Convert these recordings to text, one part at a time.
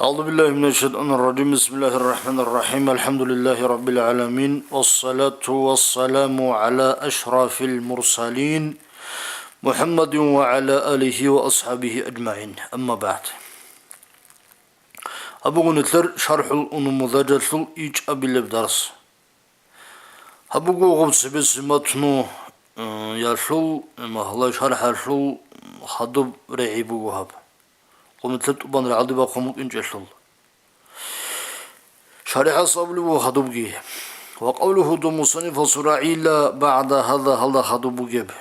أعوذ بالله من الشيطان الرجيم. بسم الله الرحمن الرحيم. الحمد لله رب العالمين، والصلاة والسلام على أشرف المرسلين محمد وعلى آله وأصحابه أجمعين. أما بعد، أبغى نتلر شرح النموذج إيج أبي درس. أبغى غبس بس متنو يشل مهلا شرح شل خطب رعيبو وهب قمت لتبان العضبة قمت إنجشل شرح صبلو خطبجي. وقوله دم مصنف سراعي لا بعد هذا خطب جيب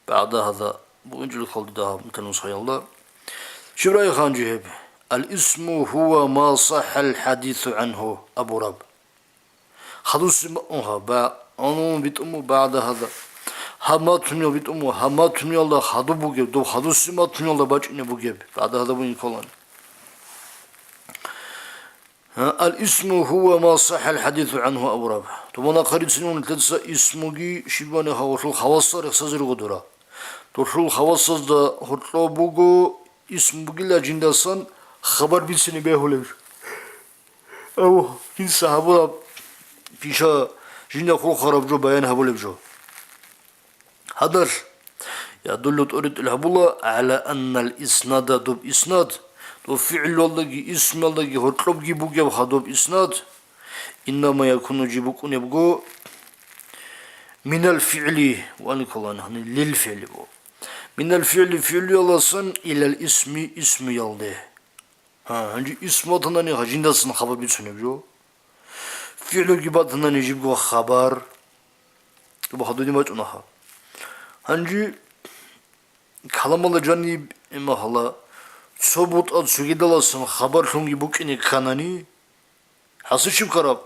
بعد هذا بوجل خلد ده مثل صحيح الله شبراي خان جيب. الاسم هو ما صح الحديث عنه أبو رب خدوس مأوها با أنو بتأمو بعد هذا هما تنيو بتأمو هما تنيو الله خطب جيب دو خدوس ما تنيو الله باج إنه بجيب بعد هذا بين كلان. الاسم هو ما صح الحديث عنه أبو رب. تبغى قريت سنون تلسا اسمه شبانه هو خواصة رخصة قدرة تشل خواصة ده هتلو بوجو اسم بقيلا جندسان خبر بيسني بيهولج أو إنسان هبلا فيشا جندا خو خراب جو بيان هبولج جو هذا يدل تورد الهبولة على أن الإسناد دوب إسناد دو فعل الله اسم الله هتلو بيجي وخدوب إسناد إنما يكون جيبك نبغو من الفعل وأنا كلنا للفعل بو من الفعل فعل يلصن إلى الاسم اسم يلده. هنجي اسم تناني هجين دسن خبر بيتسنبجو فعل جبات تناني جيبو خبر تبغى حدودي ما تنها. هنجي كلام الله جانب إما هلا ثبوت أتسوي دلسن خبر شونجي بوكيني كاناني حاسس شو كراب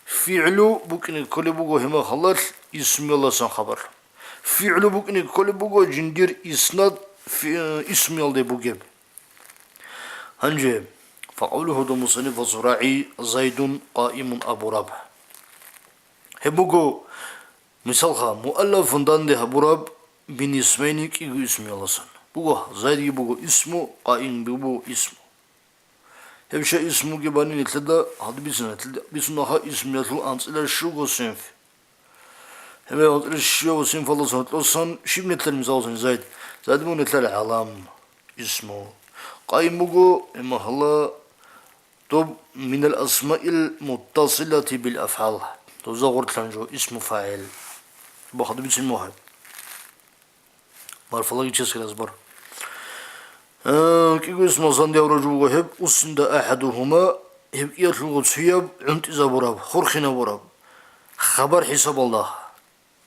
فعلو بوكيني كل بوجو هما خلاص اسم الله سن خبر فعلو بوكيني كل بوجو جندير إسناد في اسم الله بوجب. هنجي فقوله دو مصنف الزراعي زيد قائم أبو رب هبوجو مثالها مؤلف فندان ده أبو رب بين اسمين كي اسم الله سن بوجو زيد بوجو اسمه قائم بوجو اسمه هب شيء اسمه جباني نتلدا هاد بيسنا اسم يطلع أنصلا شو قسم هم أنصلا شو قسم فلوس هتلوسن شيء نتلم زوجين زيد مو نتلم علام اسمه قائم بوجو إما هلا طب من الأسماء المتصلة بالأفعال تزغر تلانجو اسم فاعل بخد بيسموه هاد مرفلا يجلس كذا كيقول اسمه صندي ورجوه هب وسند أحدهما هب يرجو سياب عند زبراب خرخنا براب خبر حساب الله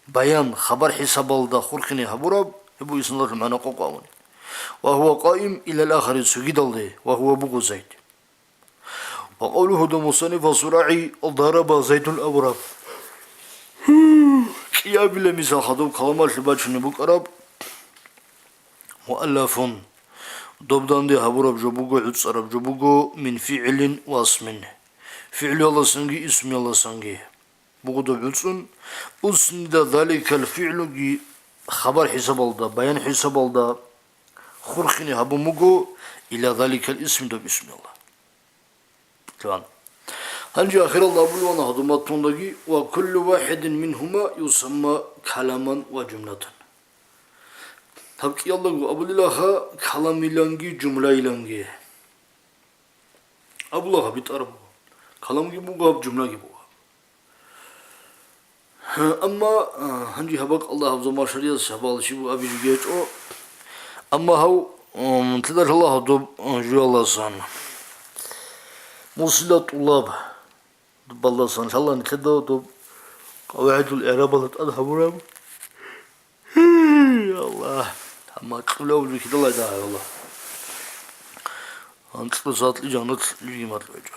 بيان خبر حساب الله خرخنا هبراب هبو يسند الله معنا قوقاون وهو قائم إلى الآخر سجد الله وهو بوجو زيد. وقوله دم مصنف صراعي ضرب زيد الأبراب يا بلا مثال خدوم كلمات لباش نبوك أراب مؤلف دوبدان دي هبورب جبوغو عدس عرب جبوغو من فعل واسم فعل الله سنجي اسم الله سنجي بوغو دوب عدسون أسند ذلك الفعل جي خبر حساب الله بيان حساب الله خرخني هبو مغو إلى ذلك الاسم دوب اسم الله تمام. هنجي آخر الله بلوانا هدومات تندقي وكل واحد منهما يسمى كلاما وجملة. تبكي الله أبو الله كلام يلانجي جملة يلانجي أبو الله بيتعرف كلام جيبوه جملة جيبوه. أما هنجي هبك الله زما شريعة سبال شيبو أبي جيت أو أما هو تدر الله دوب جو الله سان موصلة طلاب دوب الله سان شاء الله نتدو دوب قواعد الإعراب اللي تأذهب يا الله أما كلوا بذيك الله يدعي الله أنت تصات لي جانت لي ما تلاقي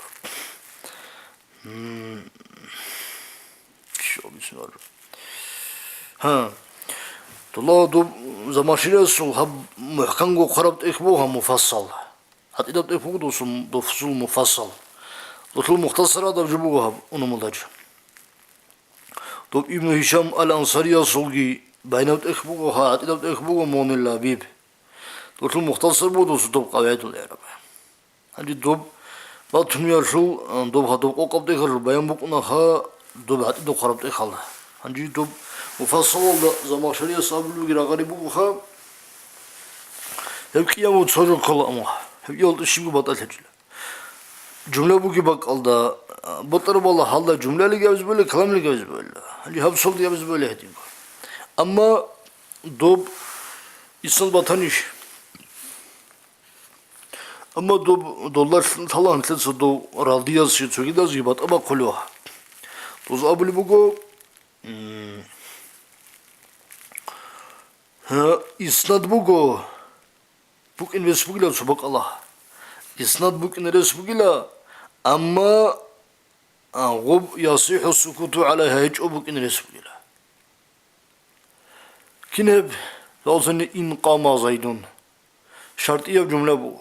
شو بسم الله ها الله دوب زماشير سو هب محكم جو خربت إخبوها مفصل حتى إذا تفوق دوفصل مفصل دوفصل مختصرة ده جبوها ونمضج دوب ابن هشام الأنصاري صلجي بينات إخبوها حتى إذا إخبوها مون اللبيب دوفصل مختصر بودو سدوب قواعد العرب هذه دوب Batmıyor şu dob hato kokaptı kır bayan bukuna ha dob hati do karaptı kaldı. Hangi dob mufassal oldu zaman şariye sabulu gira garibu ha hep kıyamu çocuk kala ama hep yolda şimdi batal hecile. Cümle bu gibi bak alda batları valla halda cümleli gevz böyle kalamlı gevz böyle. Hani hep sol diye biz böyle edin. Ama dob İslam batan iş. Ama dolar talan tletsa do radiyaz şey çögidaz gibi bat ama kolu. Toz abuli bugo isnad bugo buk inves bugila subak Allah. İsnad buk inves bugila ama غب يصيح السكوت عليها hiç o buk inves bugila. Kineb lazım in qama zaydun. Şartiye cümle bu.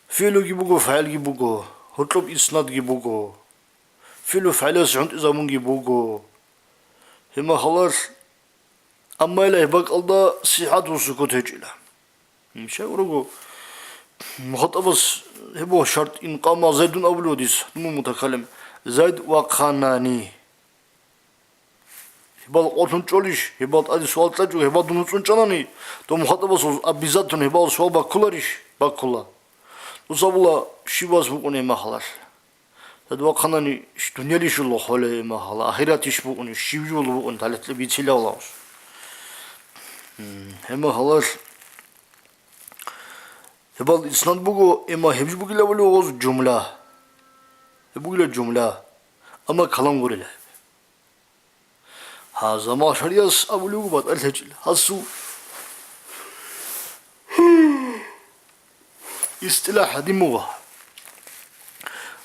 Fiilu gibi bu, faal gibi bu. Hutlub isnad gibi bu. Fiilu faale sıhhunt izamun gibi bu. Hema halar amma ile bak alda sihat ve sukut hecile. Şey urugu. Muhatabas hebo şart in qama zaydun avludis. Mu mutakallim. Zayd ve khanani. Hebal otun çoliş. Hebal adi sual tlacu. Hebal dunutun canani. To muhatabas abizatun hebal sual bakkulariş. Bakkula. Uzabula şivaz bu konu emahalar. Tad vakanani dünyali şullu hole emahala. Ahiret iş bu konu şivci olu bu konu taletli bir çile olamaz. Emahalar. Hebal isnad bu ema hepsi bu gile böyle oğuz cümle. Bu gile cümle. Ama kalan gorile. Ha zaman şariyas abulu bat al-hecil. Hasu. İstilah hadimuğa.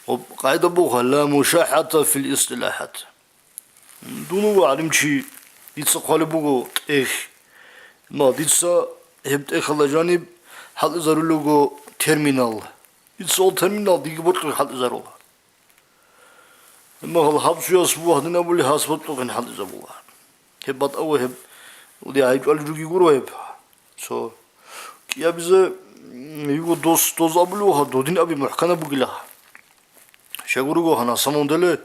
وقاعدة بوها لا مشاحة في الاصطلاحات دونو عالم شي ديتسا قالبوغو إيه ما ديتسا هبت إيه خلا جانب حال إزارولوغو تيرمينال ديتسا أول تيرمينال ديكي بطلق حال إزارولوغو إما خلا حبسو ياسبوها دينا بولي حاس بطلق حال إزارولوغو هب بات أوه هب ودي عايب والجوغي قرو هب so كيا بيزا يوغو دوز أبلوها دو دين أبي محكنا بوغيلاها Şegurugo hana samondele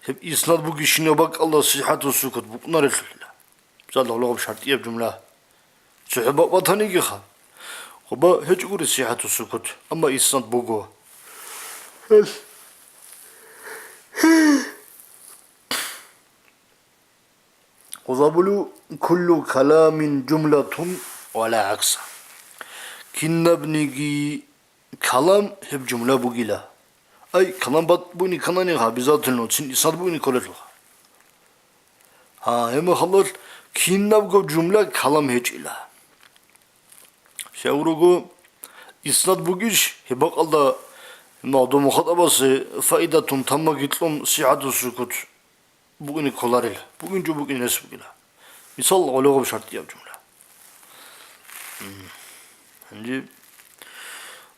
hep isnad bu kişine bak Allah sıhhat ve sukut bu bunlar elhamdülillah. Zallah Allah'ım şartiye cümle. Suhba vatani ki ha. Oba hiç guri sıhhat ve sukut ama isnad bu go. Ozabulu kullu kalamin cümletun ve la aksa. Kinnabnigi kalam hep cümle bu gila. Ay kalan bat bu ni kanani ha bizatın o için isnad bu ni kolej ha hem halar kinab go cümle kalam hiç ila şevrugu isnad bu giş he bak alda mağdu muhatabası faidatun tamma gitlum sihatu sukut bugün kolaril bugün nes bugün misal oluğu şart yap cümle hani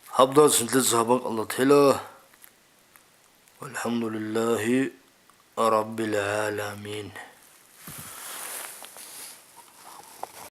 habda sintez habak Allah Teala والحمد لله رب العالمين.